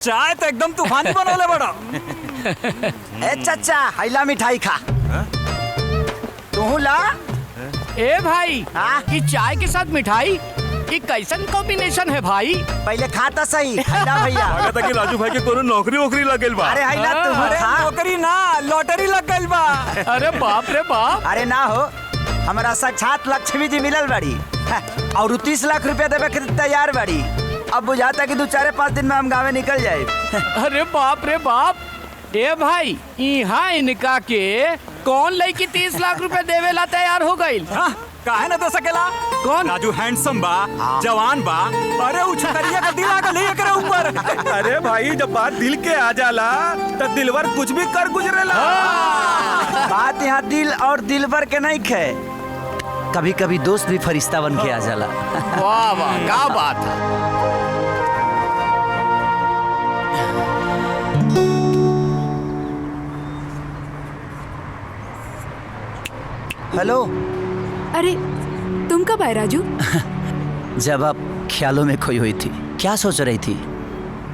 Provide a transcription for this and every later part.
चाय तो एकदम तूफानी बनवले बड़ा। ए चाचा हैला मिठाई खा। तू ला। ए भाई हाँ? ये चाय के साथ मिठाई, ये कैसन कॉम्बिनेशन है भाई? पहले खा तो सही हैला भैया। लगा था कि राजू भाई के कोनो नौकरी वोकरी लगल बा। अरे हैला तू अरे खा। नौकरी ना लॉटरी लग गइल बा। अरे बाप रे बाप। अरे ना हो, हमारा साक्षात लक्ष्मी जी मिलल बड़ी और 30 लाख रुपया देवे के तैयार बड़ी। अब बुझाता कि 2-4-5 दिन में हम गाँव निकल जाए। अरे बाप रे बाप। ए भाई यहाँ इनका के कौन लड़की 30 लाख रुपए देवे ला तैयार हो गई? हाँ, काहे ना दे सकेला? कौन? राजू हैंडसम बा, जवान बा। अरे उछतरिया का दिल आ गई एकरे ऊपर। अरे भाई जब बात दिल के आ जाला तो दिलवर कुछ भी कर गुजरेला। बात यहाँ दिल और दिलबर के नहीं खे, कभी कभी दोस्त भी फरिश्ता बन के आ जाला। वाह वाह, क्या बात है। हेलो। अरे तुम कब आए राजू? जब आप ख्यालों में खोई हुई थी, क्या सोच रही थी?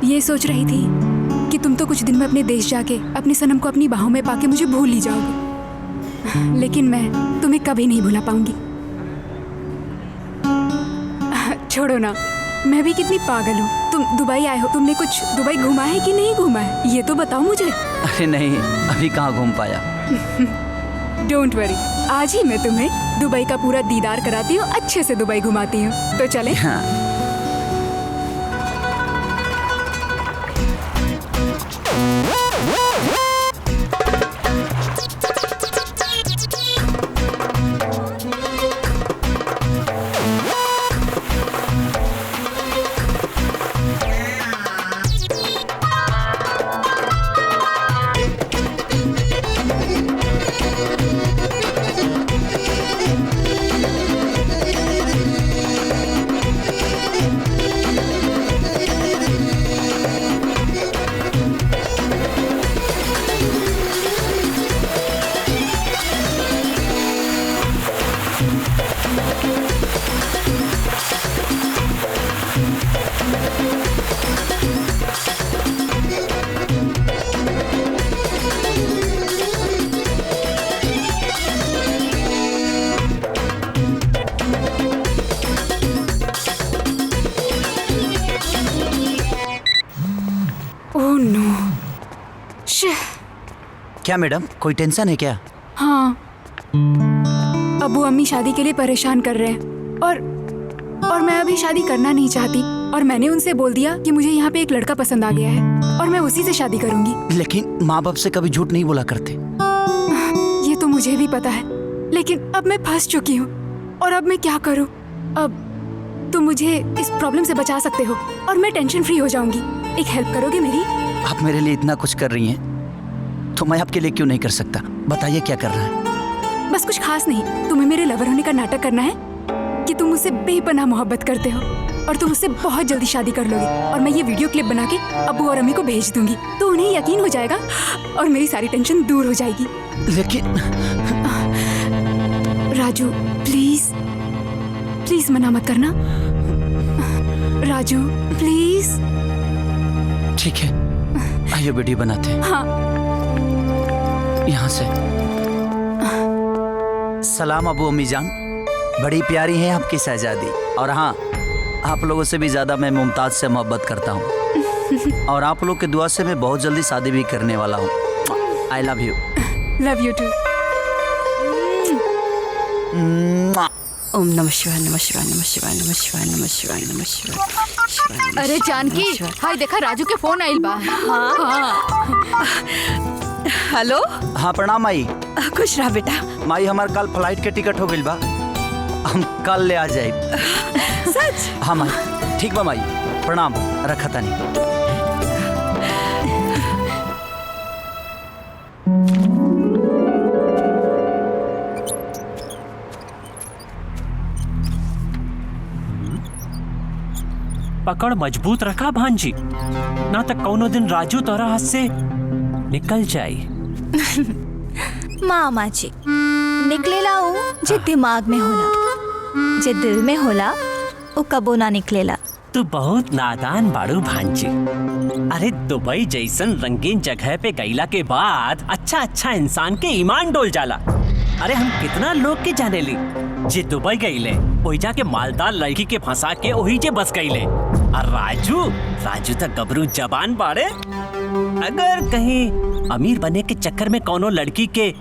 ये सोच रही थी कि तुम तो कुछ दिन में अपने देश जाके अपने सनम को अपनी बाहों में पाके मुझे भूल ही जाओगे, लेकिन मैं तुम्हें कभी नहीं भुला पाऊंगी। छोड़ो ना, मैं भी कितनी पागल हूँ। तुम दुबई आए हो, तुमने कुछ दुबई घूमा है कि नहीं घूमा है, ये तो बताओ मुझे। अरे नहीं, अभी कहाँ घूम पाया। डोंट वरी, आज ही मैं तुम्हें दुबई का पूरा दीदार कराती हूँ, अच्छे से दुबई घुमाती हूँ। तो चले? हाँ। ओह नो, क्या मैडम, कोई टेंशन है क्या? हाँ, अबू अम्मी शादी के लिए परेशान कर रहे हैं और मैं अभी शादी करना नहीं चाहती, और मैंने उनसे बोल दिया कि मुझे यहाँ पे एक लड़का पसंद आ गया है और मैं उसी से शादी करूंगी। लेकिन माँ बाप से कभी झूठ नहीं बोला करते। ये तो मुझे भी पता है, लेकिन अब मैं फंस चुकी हूँ और अब मैं क्या करूँ? अब तुम मुझे इस प्रॉब्लम से बचा सकते हो और मैं टेंशन फ्री हो जाऊंगी। एक हेल्प करोगे मेरी? आप मेरे लिए इतना कुछ कर रही हैं तो मैं आपके लिए क्यों नहीं कर सकता? बताइए क्या करना है। बस कुछ खास नहीं, तुम्हें मेरे लवर होने का नाटक करना है कि तुम मुझसे बेपनाह मोहब्बत करते हो और तुम मुझसे बहुत जल्दी शादी कर लोगे, और मैं ये वीडियो क्लिप बना के अब्बू और अम्मी को भेज दूंगी, तो उन्हें यकीन हो जाएगा और मेरी सारी टेंशन दूर हो जाएगी। लेकिन राजू प्लीज प्लीज मना मत करना। राजू प्लीज। ठीक है, आइए वीडियो बनाते हैं। हाँ। यहाँ से। सलाम अबू अम्मी जान, बड़ी प्यारी हैं आपकी शहजादी, और हाँ, आप लोगों से भी ज्यादा मैं मुमताज से मोहब्बत करता हूँ और आप लोग के दुआ से मैं बहुत जल्दी शादी भी करने वाला हूँ। I love you. Love you too. ओम नमः शिवाय, नमः शिवाय, नमः शिवाय, नमः शिवाय, नमः शिवाय, नमः शिवाय। अरे जानकी, हाय देखा राजू के फोन आइल बा। हाँ। हेलो। हाँ प्रणाम माई। खुश रहा बेटा। माई, हमार कल फ्लाइट के टिकट हो गइल बा, हम कल ले आ जाए। सच? हाँ माई। ठीक बा माई, प्रणाम, रखा तानी। पकड़ मजबूत रखा भांजी, ना तक कौनो दिन राजू तोरा हाथ से निकल जाई। मामा जी, निकलेला वो जे दिमाग में होला, जे दिल में होला वो कबो ना निकलेला। तू बहुत नादान बाड़ू भांजी। अरे दुबई जैसन रंगीन जगह पे गईला के बाद अच्छा अच्छा इंसान के ईमान डोल जाला। अरे हम कितना लोग के जाने ली जे दुबई गईले, ओइजा के मालदार लड़की के फंसा के ओही जे बस गईले। और राजू तक गबरू जबान बाड़े। अगर कहीं अमीर बने के चक्कर में कोनो लड़की के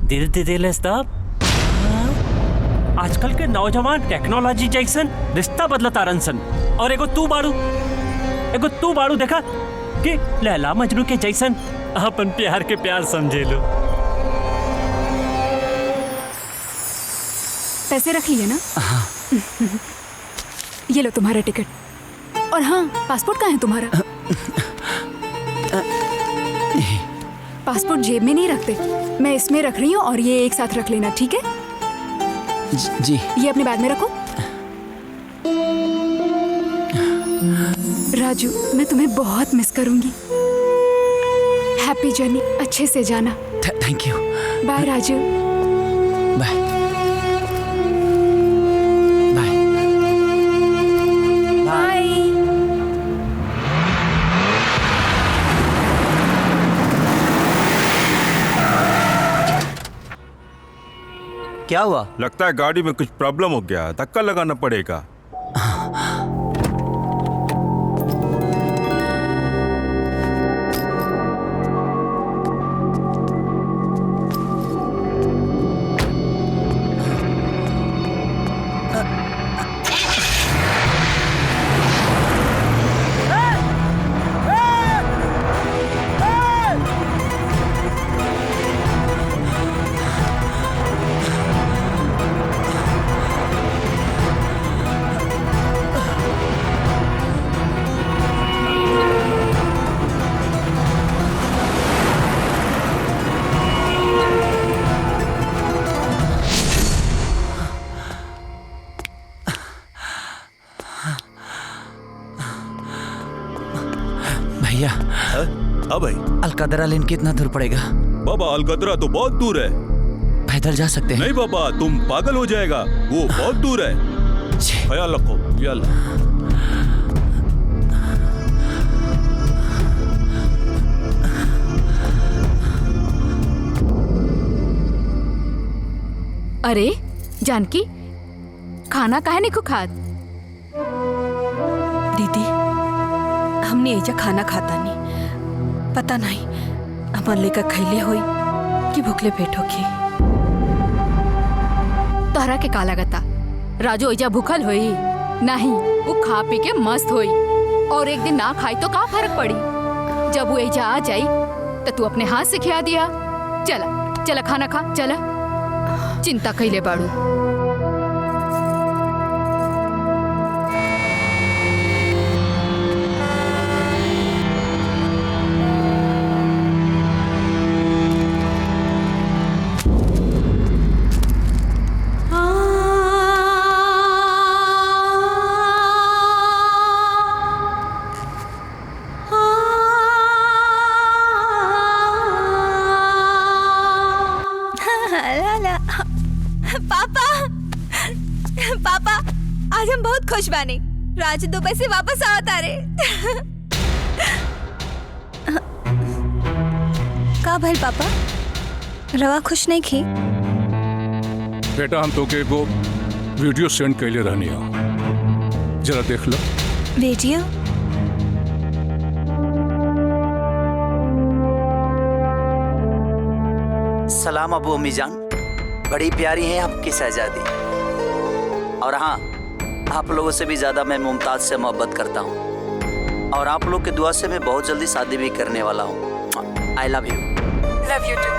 दिल दे देले तब आजकल के नौजवान टेक्नोलॉजी जैसन रिश्ता बदलता रनसन। और एगो तू बाड़ू देखा कि लैला मजनू के जैसन अपन प्यार के प्यार समझे लो। पैसे रख लिए ना? हाँ। ये लो तुम्हारा टिकट। और हाँ, पासपोर्ट कहाँ है तुम्हारा? पासपोर्ट जेब में नहीं रखते, मैं इसमें रख रही हूँ और ये एक साथ रख लेना, ठीक है? जी। ये अपने बैग में रखो। राजू, मैं तुम्हें बहुत मिस करूंगी। हैप्पी जर्नी, अच्छे से जाना। Thank you. Bye Raju. Bye bye bye. क्या हुआ? लगता है गाड़ी में कुछ प्रॉब्लम हो गया, धक्का लगाना पड़ेगा। भैया, हाँ भाई। अलकदरा लेन कितना दूर पड़ेगा? बाबा अलकतरा तो बहुत दूर है। पैदल जा सकते हैं? नहीं बाबा, तुम पागल हो जाएगा, वो बहुत दूर है। ख्याल रखो, ख्याल। अरे जानकी, खाना काहे नहीं खात? दीदी, हमने एजा खाना खाता नहीं, पता नहीं हमार लेकर खैले होई कि भूखले पेट होखी। तोहरा के का लगता राजू एजा भूखल होई? नहीं, वो खा पी के मस्त होई। और एक दिन ना खाई तो का फर्क पड़ी? जब वो एजा आ जाई तो तू अपने हाथ से खिया दिया। चला चला खाना खा, चला। चिंता कैले बाड़ू। पापा, आज हम बहुत खुश बानी। राजू दुबई से वापस आवता रे। का भइल पापा, रवा खुश नहीं की? बेटा, हम तो के वो वीडियो सेंड कैले रहनी हो, जरा देख लो। वीडियो? सलाम अबू अम्मी जान, बड़ी प्यारी है आपकी शहजादी। और हाँ, आप लोगों से भी ज्यादा मैं मुमताज से मोहब्बत करता हूँ। और आप लोग की दुआ से मैं बहुत जल्दी शादी भी करने वाला हूँ। I love you. Love you too.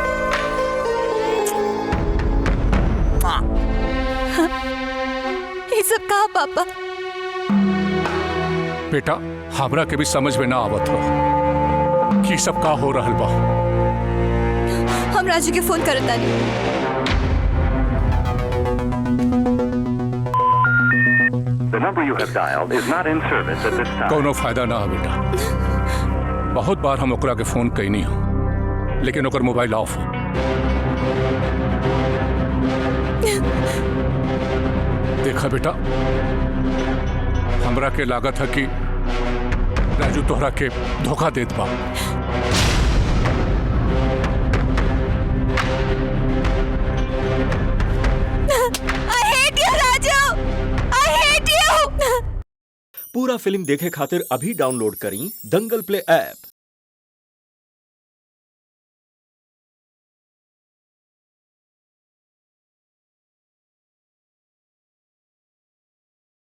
ये सब कहा पापा? बेटा, हमरा के भी समझ में ना आवत हो कि सब का हो रहल बा। हम राजू के फोन करता नहीं। The number you have dialed is not in service at this time. कोनो फायदा ना है बेटा। बहुत बार हम ओकरा के फोन कैनी हो, लेकिन ओकर मोबाइल ऑफ हो। देखा बेटा, हमरा के लागत है कि राजू तोहरा के धोखा देत बा। I hate you, Raju. I hate you। पूरा फिल्म देखे खातिर अभी डाउनलोड करी दंगल प्ले ऐप।